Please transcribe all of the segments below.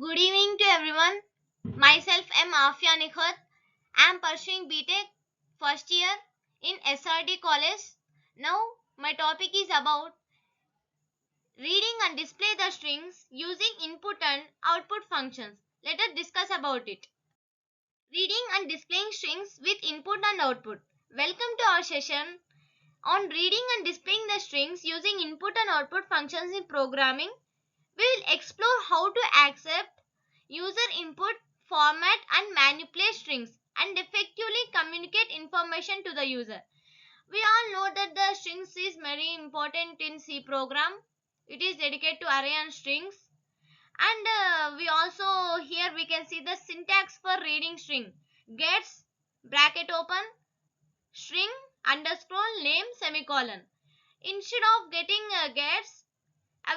Good evening to everyone. Myself am Afia Nikhat. I am pursuing BTech first year in SRD college. Now my topic is about reading and display the strings using input and output functions. Let us discuss about it. Reading and displaying strings with input and output. Welcome to our session on reading and displaying the strings using input and output functions in programming. We will explore how to accept user input, format and manipulate strings and effectively communicate information to the user. We all know that the strings is very important in C program. It is dedicated to array and strings. And we also here we can see the syntax for reading string. Gets bracket open string underscore name semicolon. Instead of getting gets,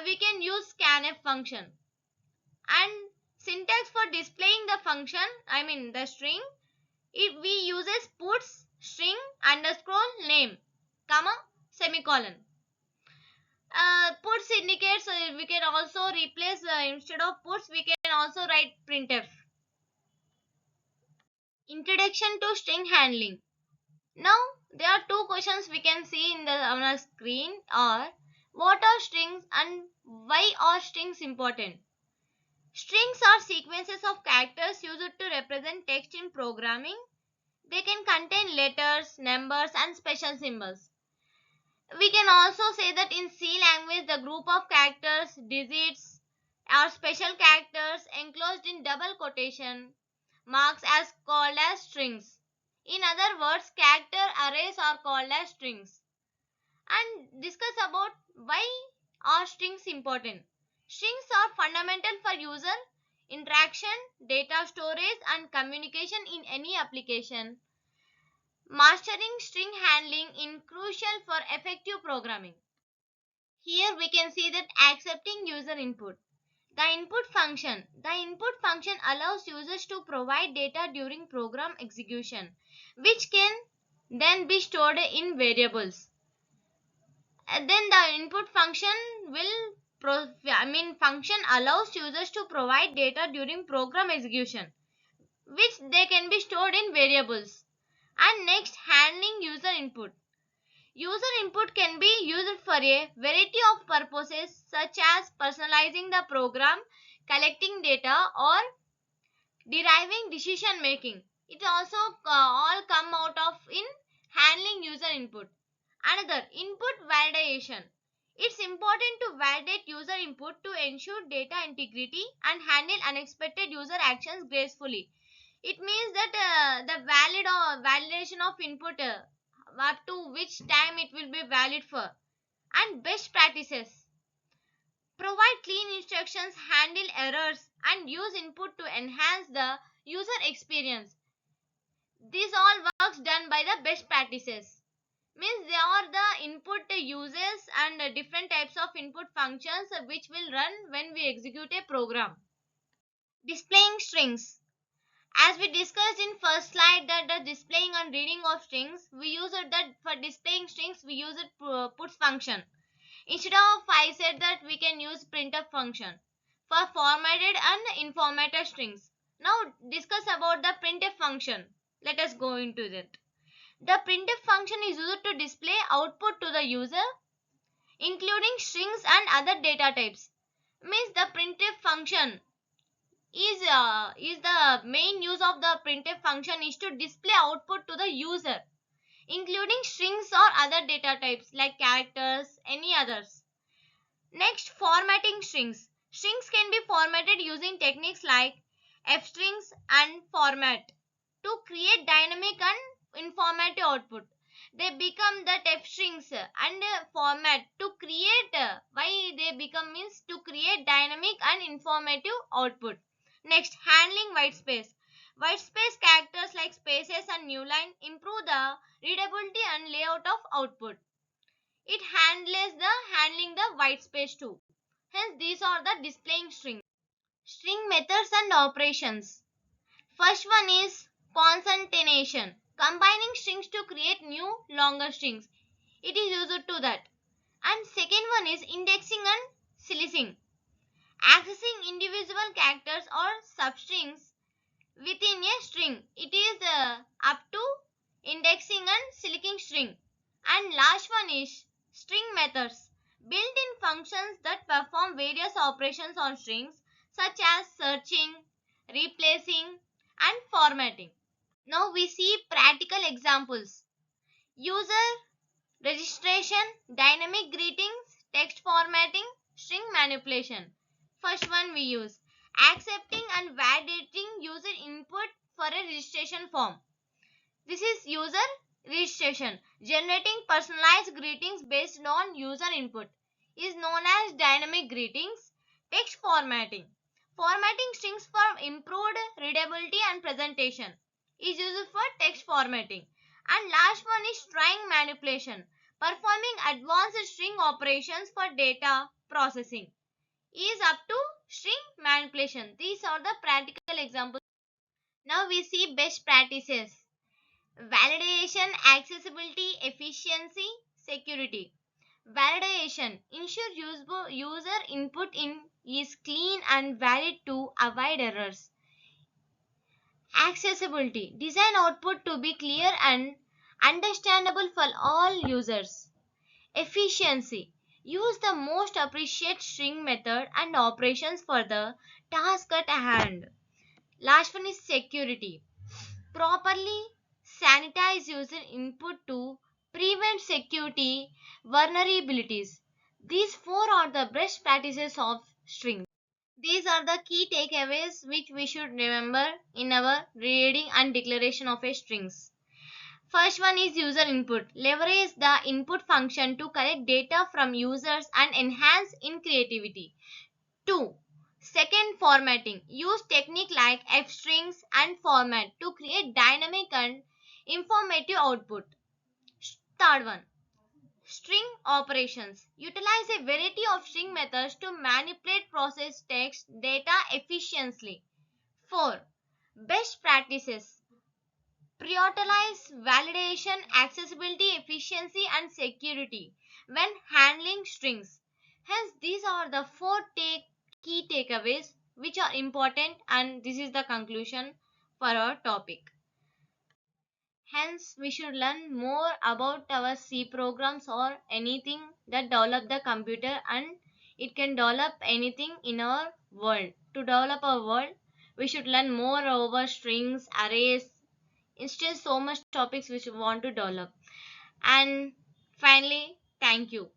we can use scanf function. And syntax for displaying the function, the string, if we uses puts string underscore name comma semicolon. Puts indicates we can also replace instead of puts we can also write printf. Introduction to string handling. Now there are two questions we can see in the on our screen are what are strings and why are strings important. Strings are sequences of characters used to represent text in programming. They can contain letters, numbers, and special symbols. We can also say that in C language, the group of characters, digits, are special characters enclosed in double quotation marks as called as strings. In other words, character arrays are called as strings. And discuss about why are strings important. Strings are fundamental for user interaction, data storage and communication in any application. Mastering string handling is crucial for effective programming. Here we can see that accepting user input. The input function. The input function allows users to provide data during program execution, which can then be stored in variables. And then the input function will function allows users to provide data during program execution, which they can be stored in variables. And next, handling user input. User input can be used for a variety of purposes such as personalizing the program, collecting data or deriving decision making. It also all come out of in handling user input. Another, input validation. It's important to validate user input to ensure data integrity and handle unexpected user actions gracefully. It means that the validation of input up to which time it will be valid for. And best practices. Provide clean instructions, handle errors, and use input to enhance the user experience. This all works done by the best practices. Means they are the input uses and different types of input functions which will run when we execute a program. Displaying strings. As we discussed in first slide that the displaying and reading of strings, we use it that for displaying strings we use it puts function. Instead of I said that we can use printf function for formatted and informatted strings. Now discuss about the printf function. Let us go into that. The printf function is used to display output to the user, including strings and other data types. Means the printf function is the main use of the printf function is to display output to the user, including strings or other data types like characters, any others. Next, formatting strings. Strings can be formatted using techniques like f strings and format to create dynamic and informative output. They become the f strings and format to create why they become means to create dynamic and informative output. Next, handling white space. White space characters like spaces and new line improve the readability and layout of output. It handling the white space too. Hence, these are the displaying strings. String methods and operations. First one is concatenation, combining strings to create new longer strings. It is used to that. And second one is indexing and slicing. Accessing individual characters or substrings within a string. It is up to indexing and selecting string. And last one is string methods. Built-in functions that perform various operations on strings such as searching, replacing and formatting. Now we see practical examples. User registration, dynamic greetings, text formatting, string manipulation. First one we use accepting and validating user input for a registration form. This is user registration. Generating personalized greetings based on user input is known as dynamic greetings. Text formatting. Formatting strings for improved readability and presentation is used for text formatting. And last one is string manipulation. Performing advanced string operations for data processing is up to string manipulation. These are the practical examples. Now we see best practices. Validation, accessibility, efficiency, security. Validation. Ensure user input in is clean and valid to avoid errors. Accessibility. Design output to be clear and understandable for all users. Efficiency. Use the most appreciated string method and operations for the task at hand. Last one is security. Properly sanitize user input to prevent security vulnerabilities. These four are the best practices of strings. These are the key takeaways which we should remember in our reading and declaration of a strings. First one is user input. Leverage the input function to collect data from users and enhance in creativity. 2. Second, formatting. Use technique like F strings and format to create dynamic and informative output. Third one, string operations. Utilize a variety of string methods to manipulate process text data efficiently. 4. Best practices. Prioritize validation, accessibility, efficiency, and security when handling strings. Hence, these are the key takeaways which are important, and this is the conclusion for our topic. Hence, we should learn more about our C programs or anything that develop the computer, and it can develop anything in our world. To develop our world, we should learn more over strings, arrays, instead so much topics which we want to develop. And finally, thank you.